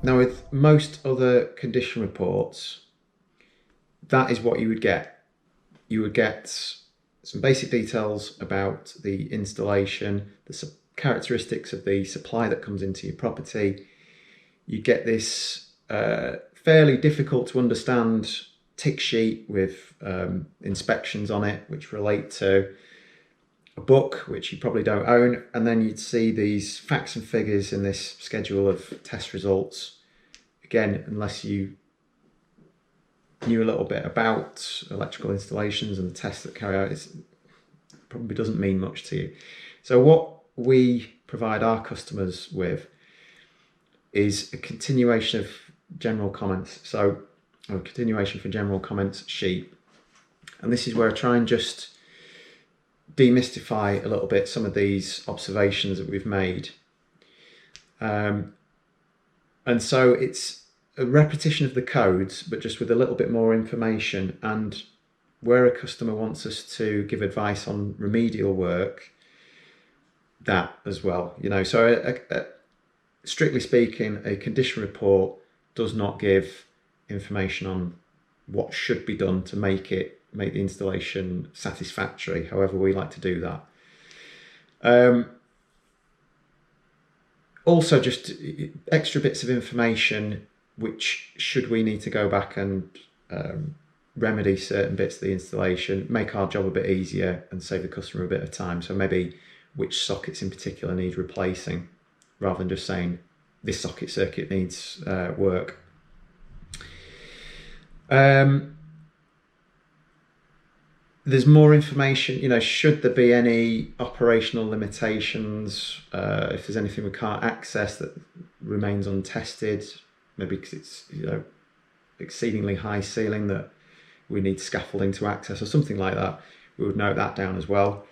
Now, with most other condition reports, that is what you would get. You would get some basic details about the installation, the characteristics of the supply that comes into your property. You get this fairly difficult to understand tick sheet with inspections on it, which relate to a book, which you probably don't own, and then you'd see these facts and figures in this schedule of test results. Again, unless you knew a little bit about electrical installations and the tests that carry out, it probably doesn't mean much to you. So what we provide our customers with is a continuation of general comments. So a continuation for general comments sheet. And this is where I try and just demystify a little bit some of these observations that we've made. And so it's a repetition of the codes, but just with a little bit more information. And where a customer wants us to give advice on remedial work, that as well. So strictly speaking, a condition report does not give information on what should be done to make the installation satisfactory, however we like to do that. Also, just extra bits of information which, should we need to go back and remedy certain bits of the installation, make our job a bit easier and save the customer a bit of time. So maybe which sockets in particular need replacing, rather than just saying this socket circuit needs work. There's more information, should there be any operational limitations, if there's anything we can't access that remains untested, maybe because it's exceedingly high ceiling that we need scaffolding to access or something like that, we would note that down as well.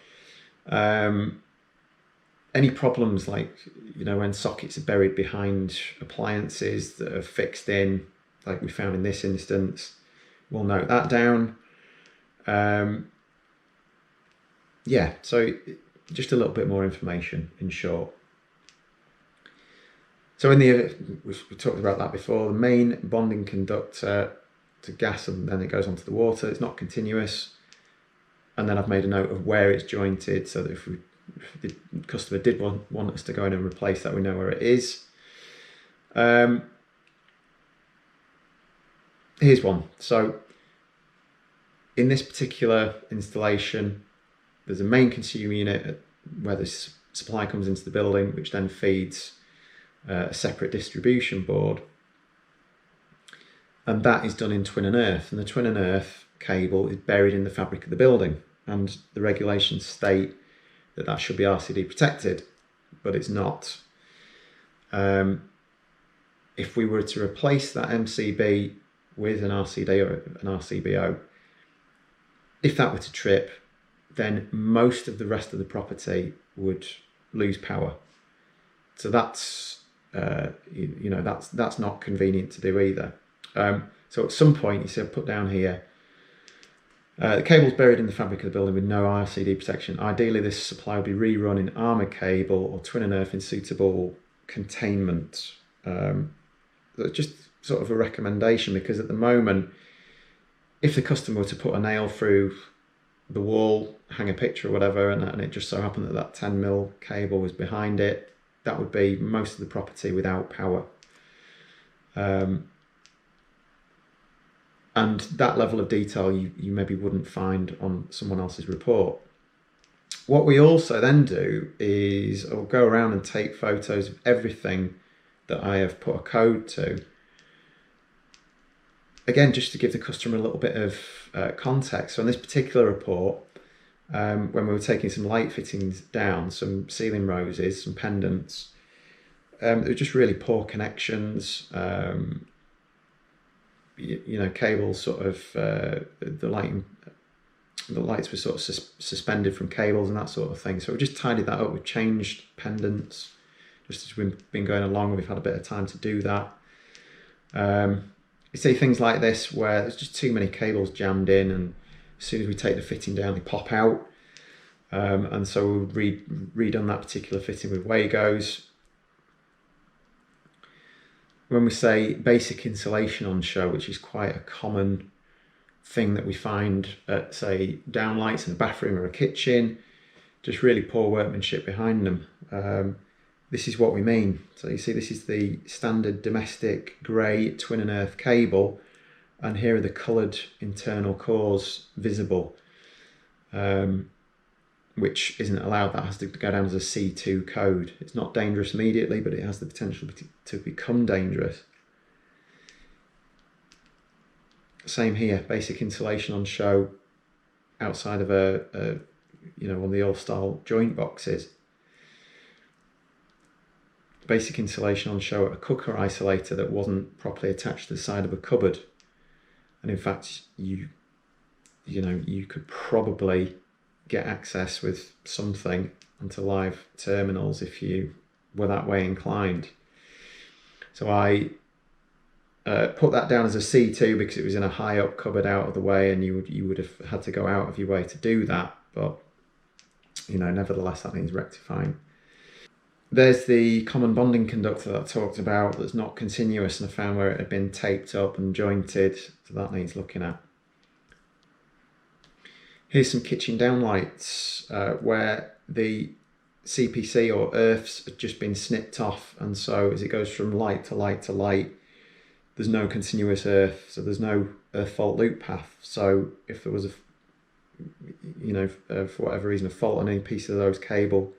Any problems like, when sockets are buried behind appliances that are fixed in, like we found in this instance, we'll note that down. So just a little bit more information in short. So we talked about that before, the main bonding conductor to gas, and then it goes onto the water. It's not continuous. And then I've made a note of where it's jointed, so that if the customer did want us to go in and replace that, we know where it is. Here's one. So in this particular installation, there's a main consumer unit where the supply comes into the building, which then feeds a separate distribution board. And that is done in twin and earth. And the twin and earth cable is buried in the fabric of the building. And the regulations state that should be RCD protected, but it's not. If we were to replace that MCB with an RCD or an RCBO, if that were to trip, then most of the rest of the property would lose power. So that's not convenient to do either. So at some point, you see I've put down here, the cable's buried in the fabric of the building with no RCD protection. Ideally, this supply will be rerun in armour cable or twin and earth in suitable containment. Just sort of a recommendation, because at the moment, if the customer were to put a nail through the wall, hang a picture or whatever, and it just so happened that 10mm cable was behind it, that would be most of the property without power. And that level of detail you maybe wouldn't find on someone else's report. What we also then do is I'll go around and take photos of everything that I have put a code to. Again, just to give the customer a little bit of context. So on this particular report, when we were taking some light fittings down, some ceiling roses, some pendants, there were just really poor connections. Cables sort of, the lights were sort of suspended from cables and that sort of thing. So we just tidied that up. We've changed pendants just as we've been going along. We've had a bit of time to do that. You see things like this where there's just too many cables jammed in, and as soon as we take the fitting down, they pop out. And so we've redone that particular fitting with Wagos. when we say basic insulation on show, which is quite a common thing that we find at, say, downlights in a bathroom or a kitchen, just really poor workmanship behind them. This is what we mean. So you see, this is the standard domestic grey twin and earth cable, and here are the coloured internal cores visible, which isn't allowed. That has to go down as a C2 code. It's not dangerous immediately, but it has the potential to become dangerous. Same here, basic insulation on show outside of a one of the old style joint boxes. Basic insulation on show at a cooker isolator that wasn't properly attached to the side of a cupboard. And in fact, you could probably get access with something onto live terminals if you were that way inclined. So I put that down as a C2 because it was in a high up cupboard out of the way, and you would have had to go out of your way to do that. But nevertheless, that needs rectifying. There's the common bonding conductor that I talked about that's not continuous, and I found where it had been taped up and jointed, so that needs looking at. Here's some kitchen downlights where the CPC or earths have just been snipped off, and so as it goes from light to light to light, there's no continuous earth, so there's no earth fault loop path. So if there was for whatever reason, a fault on any piece of those cable,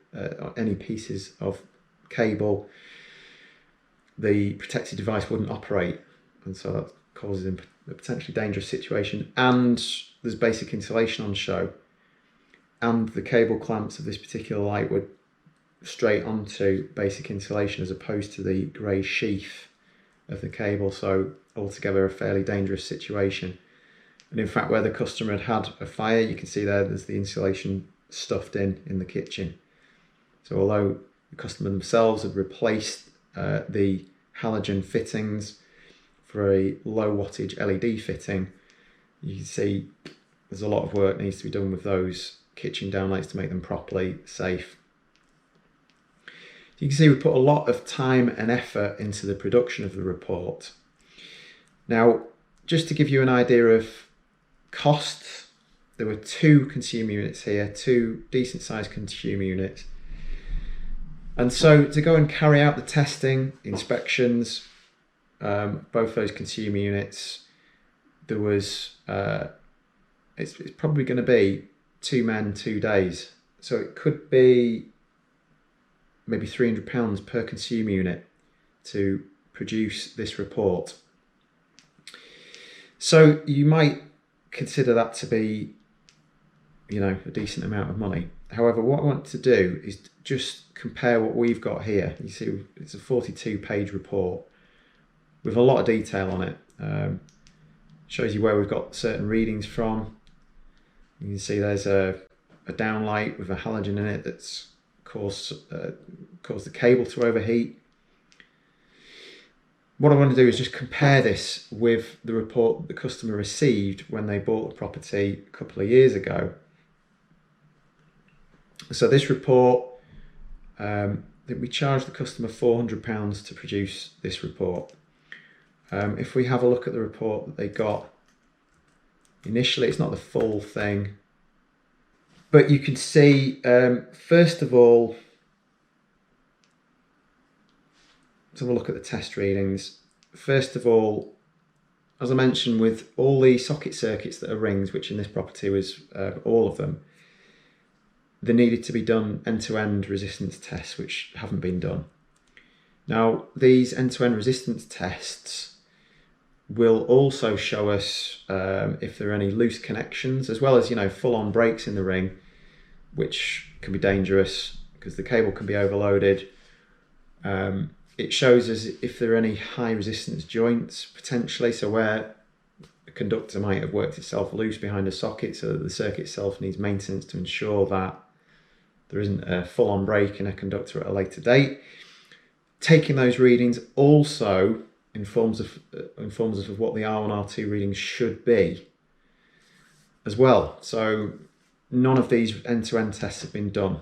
any pieces of cable, the protected device wouldn't operate, and so that causes a potentially dangerous situation. And there's basic insulation on show, and the cable clamps of this particular light would straight onto basic insulation as opposed to the grey sheath of the cable, so altogether a fairly dangerous situation. And in fact, where the customer had a fire, you can see there's the insulation stuffed in the kitchen. So although the customer themselves have replaced the halogen fittings for a low wattage LED fitting, you can see there's a lot of work needs to be done with those kitchen downlights to make them properly safe. You can see we put a lot of time and effort into the production of the report. Now, just to give you an idea of costs, there were 2 consumer units here, 2 decent sized consumer units. And so to go and carry out the testing, inspections, both those consumer units, there was, it's probably going to be 2 men, 2 days. So it could be maybe £300 per consumer unit to produce this report. So you might consider that to be, a decent amount of money. However, what I want to do is just compare what we've got here. You see, it's a 42-page report with a lot of detail on it. Shows you where we've got certain readings from. You can see there's a downlight with a halogen in it that's caused the cable to overheat. What I want to do is just compare this with the report that the customer received when they bought the property a couple of years ago. So this report, that we charged the customer £400 to produce this report. If we have a look at the report that they got, initially it's not the full thing, but you can see, first of all, let's have a look at the test readings. First of all, as I mentioned, with all the socket circuits that are rings, which in this property was all of them, there needed to be done end-to-end resistance tests, which haven't been done. Now, these end-to-end resistance tests will also show us if there are any loose connections, as well as full-on breaks in the ring, which can be dangerous because the cable can be overloaded. It shows us if there are any high resistance joints potentially, so where a conductor might have worked itself loose behind a socket, so that the circuit itself needs maintenance to ensure that there isn't a full-on break in a conductor at a later date. Taking those readings also informs us of what the R1, R2 readings should be as well. So none of these end-to-end tests have been done.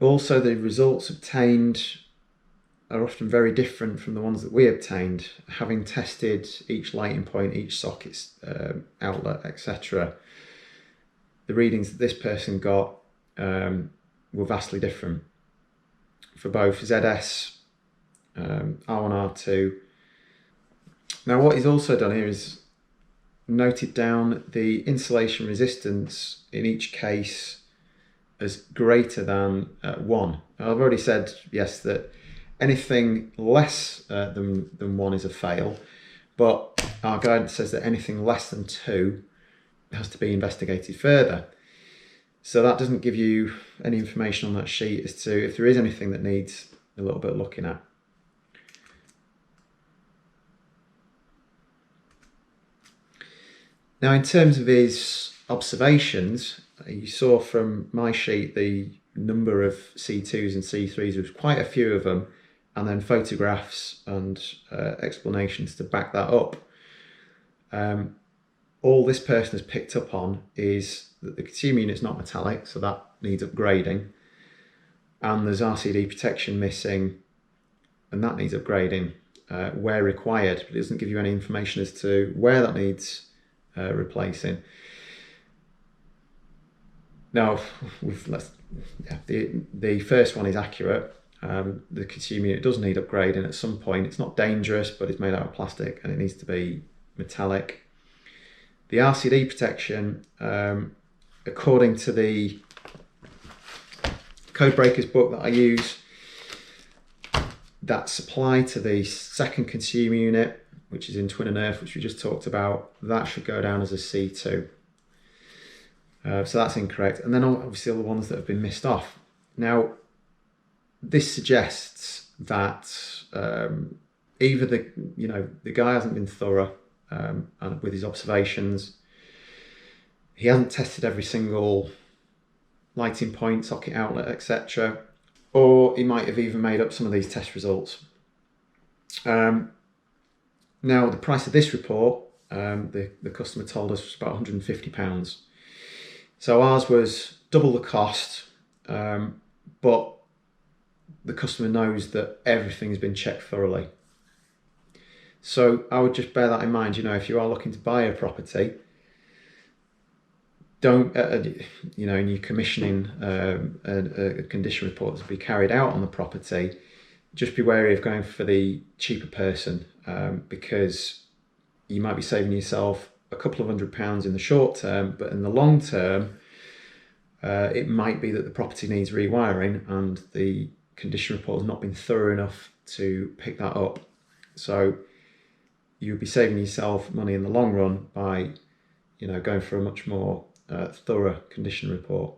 Also, the results obtained are often very different from the ones that we obtained, having tested each lighting point, each socket's outlet, etc. The readings that this person got were vastly different for both ZS, R1, R2. Now what he's also done here is noted down the insulation resistance in each case as greater than 1. I've already said, yes, that anything less than 1 is a fail, but our guidance says that anything less than 2 has to be investigated further. So that doesn't give you any information on that sheet as to if there is anything that needs a little bit of looking at. Now, in terms of his observations, you saw from my sheet the number of C2s and C3s, there was quite a few of them, and then photographs and explanations to back that up. All this person has picked up on is that the consumer unit's not metallic, so that needs upgrading, and there's RCD protection missing, and that needs upgrading where required, but it doesn't give you any information as to where that needs replacing. Now, the first one is accurate. The consumer unit does need upgrading at some point. It's not dangerous, but it's made out of plastic and it needs to be metallic. The RCD protection, according to the code breakers book that I use, that supply to the second consumer unit, which is in Twin and Earth, which we just talked about, that should go down as a C2. So that's incorrect. And then obviously all the ones that have been missed off. Now, this suggests that either the guy hasn't been thorough with his observations, he hasn't tested every single lighting point, socket outlet, etc., or he might have even made up some of these test results. Now, the price of this report, the customer told us, was about £150. So ours was double the cost, but the customer knows that everything's been checked thoroughly. So I would just bear that in mind. If you are looking to buy a property, don't, and you're commissioning a condition report to be carried out on the property, just be wary of going for the cheaper person, because you might be saving yourself a couple of £100 in the short term, but in the long term, it might be that the property needs rewiring and the condition report has not been thorough enough to pick that up. So you'll be saving yourself money in the long run by, going for a much more thorough condition report.